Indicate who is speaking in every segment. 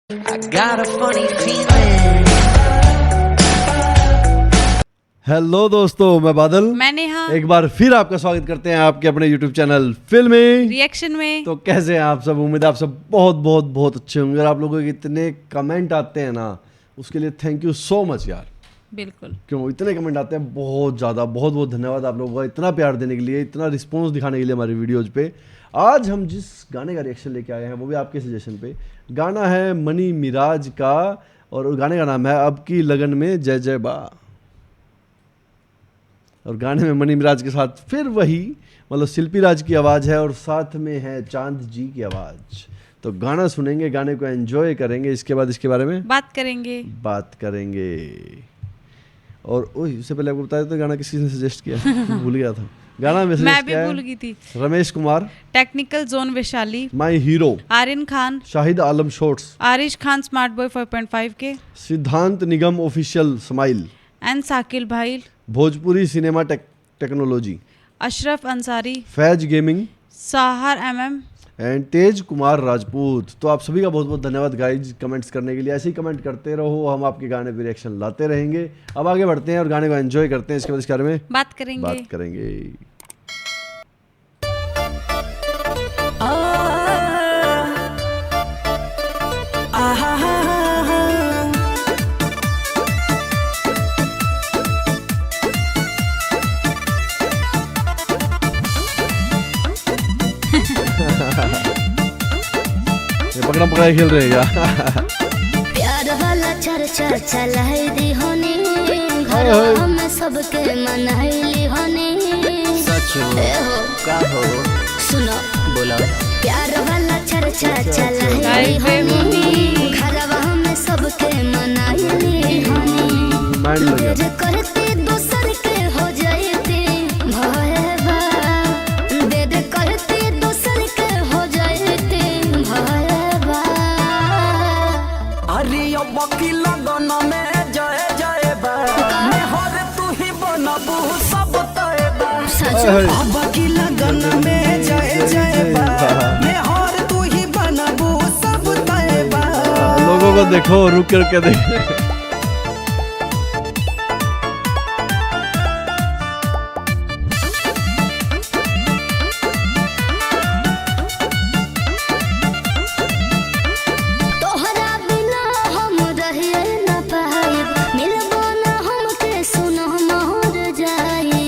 Speaker 1: I got a funny feeling.
Speaker 2: Hello दोस्तों, मैं बादल,
Speaker 3: मैं नेहा।
Speaker 2: एक बार फिर आपका स्वागत करते हैं आपके अपने YouTube चैनल फिल्मी
Speaker 3: रिएक्शन में।
Speaker 2: तो कैसे हैं आप सब? उम्मीद है आप सब बहुत बहुत बहुत अच्छे होंगे। और आप लोगों के इतने कमेंट आते हैं ना, उसके लिए थैंक यू सो मच यार।
Speaker 3: बिल्कुल,
Speaker 2: क्यों इतने कमेंट आते हैं, बहुत ज़्यादा, बहुत बहुत धन्यवाद आप लोगों का इतना प्यार देने के लिए, इतना रिस्पॉन्स दिखाने के लिए हमारी वीडियोज़ पे। आज हम जिस गाने का रिएक्शन लेके आए हैं वो भी आपके सजेशन पे। गाना है मनी मिराज का और गाने का नाम है अब की लगन में जय जय बा। और गाने में मनी मिराज के साथ फिर वही मतलब शिल्पी राज की आवाज़ है और साथ में है चांद जी की आवाज़। तो गाना सुनेंगे, गाने को एंजॉय करेंगे, इसके बाद इसके बारे में बात करेंगे। और ओह, इससे पहले आपको बताया तो गाना किसी ने सजेस्ट किया भूल गया था। गाना में
Speaker 3: मैं भी भूल गई थी।
Speaker 2: Ramesh Kumar,
Speaker 3: technical zone Vaishali,
Speaker 2: my hero,
Speaker 3: Aryan Khan,
Speaker 2: Shahid Alam shorts,
Speaker 3: Arish Khan smart boy 4.5 K,
Speaker 2: Siddhant Nigam official smile,
Speaker 3: N Sakil भाई,
Speaker 2: Bhojpuri cinema technology,
Speaker 3: Ashraf Ansari,
Speaker 2: Faiz gaming
Speaker 3: Sahar MM
Speaker 2: and Tej Kumar Rajput. तो आप सभी का बहुत बहुत धन्यवाद गाइज कमेंट्स करने के लिए। ऐसे ही कमेंट करते रहो, हम आपके गाने पे रिएक्शन लाते रहेंगे। अब आगे बढ़ते हैं और गाने को एंजॉय करते हैं, इसके बाद इसके बारे में
Speaker 3: बात करेंगे।
Speaker 2: ये पकड़ा पकड़ा खेल रहे हैं
Speaker 4: प्यार वाला चर्चा चलाई दी होनी, घर हम सबके मनाइली होनी।
Speaker 1: सच हो का हो
Speaker 4: सुनो
Speaker 1: बोला
Speaker 4: प्यार वाला चर्चा चलाई दी होनी, घर हम सबके मनाइली होनी।
Speaker 2: माइंड लग गया।
Speaker 4: देर करते दूसर के हो जाते भयबा, देर करते दूसर के हो जाते भयबा।
Speaker 5: अरे अब की लगन में जय जय बा, मैं हर तू ही बनबू सब तय बा। अब की लगन में जय जय बा, मैं हर तू ही बनबू सब तय बा।
Speaker 2: लोगों को देखो, रुक करके देखो।
Speaker 4: तोहरा बिना हम रहिए न पाइब, मिलबो न हमके सुनो मोर जाई।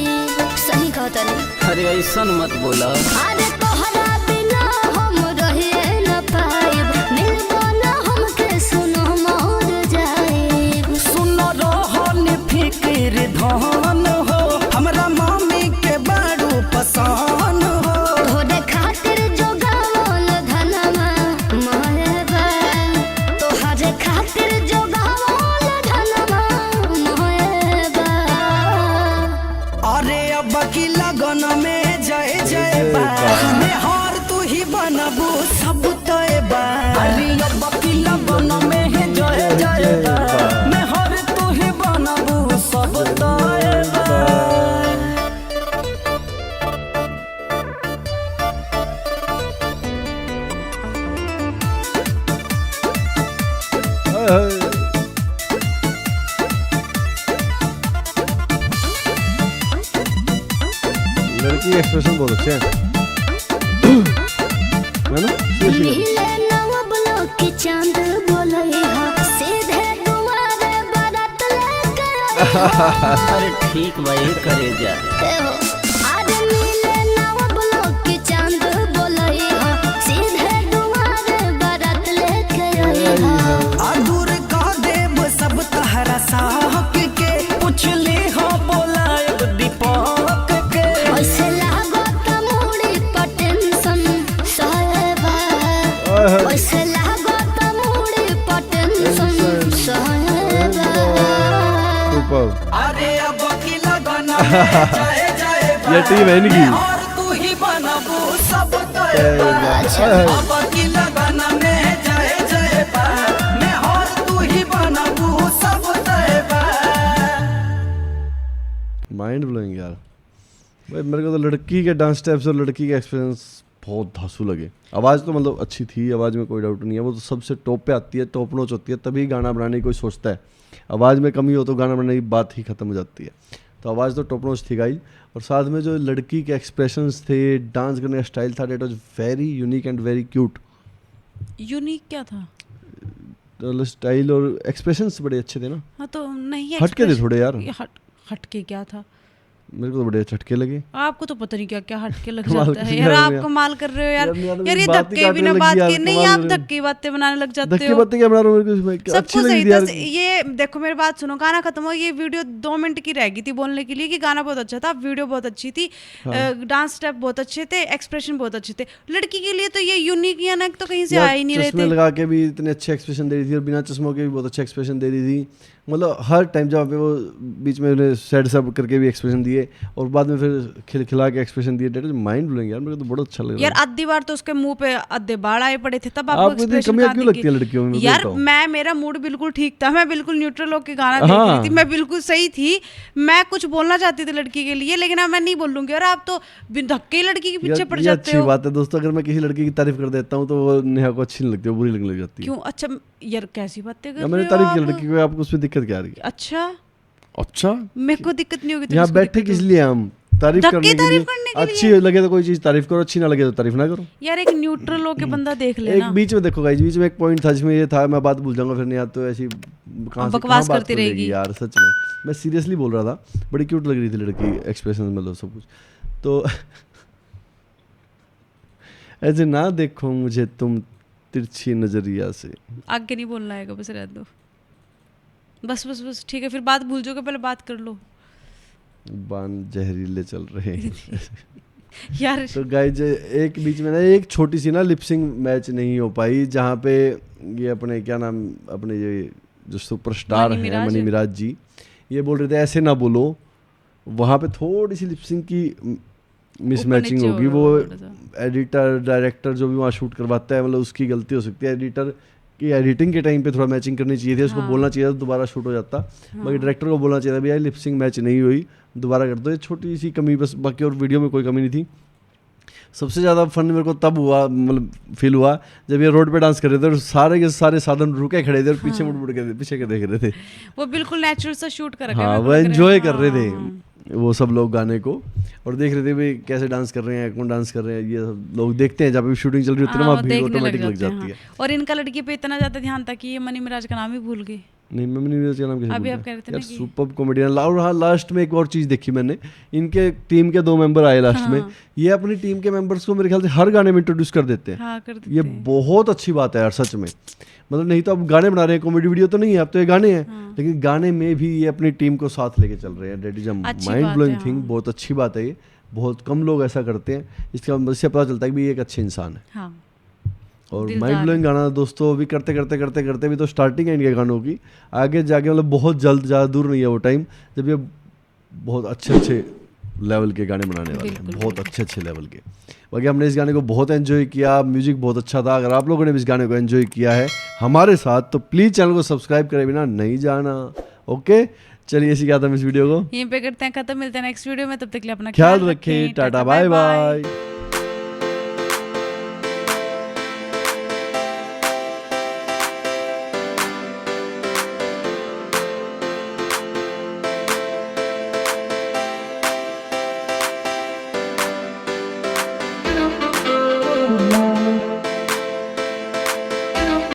Speaker 4: सही कहता नहीं।
Speaker 1: अरे ऐसा मत बोला।
Speaker 4: अरे तोहरा बिना हम रहिए न पाइब, मिलबो न हमके सुनो मोर जाई।
Speaker 5: सुन रोहन फिक्र धन हो, हमरा मम्मी के बड़ू पसंद हो।
Speaker 4: तोहरे खातिर जो गावल धनमा मोहबा, तोहरे खातिर जो गावल धनमा मोहबा।
Speaker 5: अरे अब की लगन में जय जय बा, मैं हार तू ही बनबू सब तय बा। अरे अब की लगन में है जय जय बा, मैं हार तू ही बनबू सब तय बा।
Speaker 2: लड़की के एक्सप्रेशन बहुत अच्छे हैं है ना? Seriously।
Speaker 4: नीले नवबलो की चांद बोलई हा, सीधे तुम्हारे बारात लेके आई हा।
Speaker 1: अरे ठीक भाई करे जा।
Speaker 4: ए हो, आज नीले नवबलो की चांद बोलई हा, सीधे तुम्हारे बारात लेके आई हा।
Speaker 5: आदुर का देव सब तहरा साहक के, पुछले हो बोलायब दीपक के।
Speaker 4: ओसे लागो तमुड़ी पर टेंशन सहबा, ओसे लागो तमुड़ी पर टेंशन सहबा।
Speaker 2: सुपर।
Speaker 5: अरे अब की लगन में जय जय बा,
Speaker 2: ये टीम है इनकी।
Speaker 5: मैं और तू ही बनबू सब तय बा। अब की लगन में जय जय बा, मैं और तू ही बनबू सब तय बा।
Speaker 2: माइंड ब्लोइंग यार भाई। मेरे को तो लड़की के डांस स्टेप्स और लड़की के एक्सपीरियंस बहुत धांसू लगे। आवाज़ तो मतलब अच्छी थी, आवाज़ में कोई डाउट नहीं है, वो तो सबसे टॉप पे आती है, टॉप नॉच होती है, तभी गाना बनाने की कोई सोचता है। आवाज़ में कमी हो तो गाना बनाने की बात ही ख़त्म हो जाती है। तो आवाज़ तो टॉप नॉच थी गाइस, और साथ में जो लड़की के एक्सप्रेशंस थे, डांस करने का स्टाइल था, that was very unique and very cute.
Speaker 3: Unique क्या था?
Speaker 2: स्टाइल और एक्सप्रेशंस बड़े अच्छे थे ना।
Speaker 3: हाँ तो नहीं,
Speaker 2: हटके थे थोड़े यार।
Speaker 3: हटके क्या था?
Speaker 2: मेरे को तो बड़े झटके लगे।
Speaker 3: आपको तो पता नहीं क्या क्या हटके लग
Speaker 2: कमाल
Speaker 3: जाता
Speaker 2: कर
Speaker 3: है
Speaker 2: रहे
Speaker 3: यार,
Speaker 2: हो
Speaker 3: आप
Speaker 2: यार।
Speaker 3: कमाल कर रहे हो यार।
Speaker 2: यार
Speaker 3: ये
Speaker 2: बात ही
Speaker 3: धक्के
Speaker 2: काटने
Speaker 3: बिना
Speaker 2: लगी
Speaker 3: बात
Speaker 2: यार,
Speaker 3: के नहीं,
Speaker 2: कमाल
Speaker 3: आप
Speaker 2: कर रहे हो।
Speaker 3: धक्के बातें बनाने लग जाते
Speaker 2: धक्के
Speaker 3: हो।
Speaker 2: बातें क्या बना रहा हूँ, मेरे को अच्छी
Speaker 3: सबको
Speaker 2: लगी
Speaker 3: सही
Speaker 2: थी यार।
Speaker 3: ये देखो मेरी बात सुनो, गाना खत्म हो, ये वीडियो 2 मिनट की रहेगी थी बोलने के लिए कि गाना बहुत अच्छा था, वीडियो बहुत अच्छी थी, डांस स्टेप बहुत अच्छे थे, एक्सप्रेशन बहुत अच्छे थे। लड़की के लिए तो ये यूनिक या तो कहीं से आ ही नहीं रहे
Speaker 2: चश्मे
Speaker 3: थे।
Speaker 2: लगा के भी इतने अच्छे एक्सप्रेशन दे रही थी, और बिना चश्मों के भी बहुत अच्छे एक्सप्रेशन दे रही थी। मतलब हर टाइम जब पे वो बीच में उन्हें सैड सब करके भी एक्सप्रेशन दिए, और बाद में फिर खिलखिला के एक्सप्रेशन दिए। डेट माइंड ब्लोइंग यार, मेरे को तो बड़ा अच्छा लगा
Speaker 3: यार आधी बार तो उसके मुंह पे आधे बाल आए पड़े थे, तब आपको
Speaker 2: आपको इतनी
Speaker 3: एक्सप्रेशन
Speaker 2: कमियां
Speaker 3: कहाँ
Speaker 2: क्यों
Speaker 3: दिखी?
Speaker 2: लगती है लड़कियों में?
Speaker 3: यार मेरा मूड बिल्कुल ठीक था, मैं बिल्कुल न्यूट्रल होकर गाना देख
Speaker 2: हाँ।
Speaker 3: रही थी, मैं बिल्कुल सही थी, मैं कुछ बोलना चाहती थी लड़की के लिए, लेकिन अब मैं नहीं बोलूंगी। और आप तो धक्के लड़की के पीछे पड़
Speaker 2: ये
Speaker 3: जाते
Speaker 2: अच्छी
Speaker 3: हो।
Speaker 2: बात है दोस्तों, अगर मैं किसी लड़की की तारीफ कर देता हूँ तो वो नेहा को अच्छी नहीं लगती, वो बुरी लगने लग जाती है।
Speaker 3: क्यों? अच्छा यार कैसी बातें कर
Speaker 2: या
Speaker 3: रहे
Speaker 2: मैंने
Speaker 3: हो
Speaker 2: तारीफ की
Speaker 3: आप?
Speaker 2: लड़की को, आपको उसमें दिक्कत क्या आ रही है?
Speaker 3: अच्छा
Speaker 2: अच्छा,
Speaker 3: मेरे को दिक्कत नहीं होगी तो
Speaker 2: यहाँ
Speaker 3: किसको
Speaker 2: बैठे
Speaker 3: दिक्कत
Speaker 2: किस
Speaker 3: होगी?
Speaker 2: लिए हम? तारीफ
Speaker 3: धक्के
Speaker 2: करने के
Speaker 3: तारीफ
Speaker 2: लिए।
Speaker 3: करने के
Speaker 2: अच्छी लगे तो कोई चीज तारीफ करो, अच्छी ना लगे तो तारीफ ना करो।
Speaker 3: यार एक न्यूट्रल होके बंदा देख
Speaker 2: एक
Speaker 3: लेना।
Speaker 2: बीच में देखो गाइस, बीच में एक पॉइंट था जिसमें ये था, मैं बात भूल जाऊंगा फिर, नहीं तो ऐसी कहां से
Speaker 3: बकवास
Speaker 2: बात
Speaker 3: करती
Speaker 2: कर लेगी
Speaker 3: रहेगी।
Speaker 2: यार। सच में मैं सीरियसली बोल रहा था, बड़ी क्यूट लग रही थी लड़की, एक्सप्रेशन मतलब सब कुछ। तो ऐसे ना देखो मुझे तुम तिरछी नजरिया से।
Speaker 3: आगे नहीं बोलना है, बस रह दो, बस बस बस ठीक है, फिर बात भूल जाओगे, पहले बात कर लो।
Speaker 2: बान जहरीले चल रहे हैं।
Speaker 3: यार
Speaker 2: तो गाइज एक बीच में ना एक छोटी सी ना लिपसिंग मैच नहीं हो पाई, जहाँ पे ये अपने क्या नाम, अपने ये जो सुपरस्टार हैं मनी मिराज जी, ये बोल रहे थे ऐसे ना बोलो, वहाँ पे थोड़ी सी लिपसिंग की मिसमैचिंग होगी। वो एडिटर डायरेक्टर जो भी वहाँ शूट करवाता है, मतलब उसकी गलती हो सकती है। एडिटर की एडिटिंग के टाइम पे थोड़ा मैचिंग करनी चाहिए थी, उसको बोलना चाहिए था, दोबारा शूट हो जाता। बाकी डायरेक्टर को बोलना चाहिए था भैया लिपसिंग मैच नहीं हुई, दोबारा कर दो। ये छोटी सी कमी बस, बाकी और वीडियो में कोई कमी नहीं थी। सबसे ज़्यादा फन मेरे को तब हुआ, मतलब फील हुआ जब ये रोड पे डांस कर रहे थे और सारे के सारे साधन रुके खड़े थे और पीछे मुड़ मुड़ के पीछे के देख रहे थे।
Speaker 3: वो बिल्कुल नेचुरल सा शूट कर रखा है।
Speaker 2: हाँ, वो एंजॉय कर रहे थे वो सब लोग गाने को, और देख रहे थे भाई कैसे डांस कर रहे हैं, कौन डांस कर रहे हैं, ये सब लोग देखते हैं। जब भी शूटिंग चल रही होती है ना, वहाँ भीड़ ऑटोमेटिक लग जाती है।
Speaker 3: और इनका लड़की पे इतना ज़्यादा ध्यान था कि ये मनी मिराज का नाम ही भूल गई।
Speaker 2: नहीं, मैं मनी मिराज का नाम कैसे
Speaker 3: अभी
Speaker 2: भूल
Speaker 3: आप कह रहे थे
Speaker 2: गया?
Speaker 3: ना
Speaker 2: यार सुपर कॉमेडियन। और हाँ, लास्ट में एक और चीज़ देखी मैंने, इनके टीम के 2 मेंबर आए लास्ट में। ये अपनी टीम के मेंबर्स को मेरे ख्याल से हर गाने में इंट्रोड्यूस कर देते हैं।
Speaker 3: हाँ, कर देते
Speaker 2: ये बहुत अच्छी बात है यार सच में। मतलब नहीं तो अब गाने बना रहे हैं, कॉमेडी वीडियो तो नहीं है, अब तो ये गाने हैं। लेकिन गाने में भी ये अपनी टीम को साथ लेके चल रहे हैं। That is a mind blowing thing, बहुत अच्छी बात है ये। बहुत कम लोग ऐसा करते हैं, इससे पता चलता है कि ये एक अच्छे इंसान है।
Speaker 3: हाँ।
Speaker 2: और माइंड ब्लोइंग गाना दोस्तों अभी करते करते करते करते भी तो स्टार्टिंग है इनके गानों की। आगे जाके मतलब बहुत जल्द, ज़्यादा दूर नहीं है वो टाइम जब ये बहुत अच्छे अच्छे लेवल के गाने बनाने वाले हैं, बहुत अच्छे अच्छे लेवल के। बाकी हमने इस गाने को बहुत एंजॉय किया, म्यूजिक बहुत अच्छा था। अगर आप लोगों ने भी इस गाने को एंजॉय किया है हमारे साथ, तो प्लीज़ चैनल को सब्सक्राइब करे बिना नहीं जाना। ओके, चलिए इसी के साथ हम इस वीडियो को
Speaker 3: यहीं पे करते हैं खत्म। मिलते हैं नेक्स्ट वीडियो में, तब तक के लिए अपना
Speaker 2: ख्याल रखें। Tata bye bye.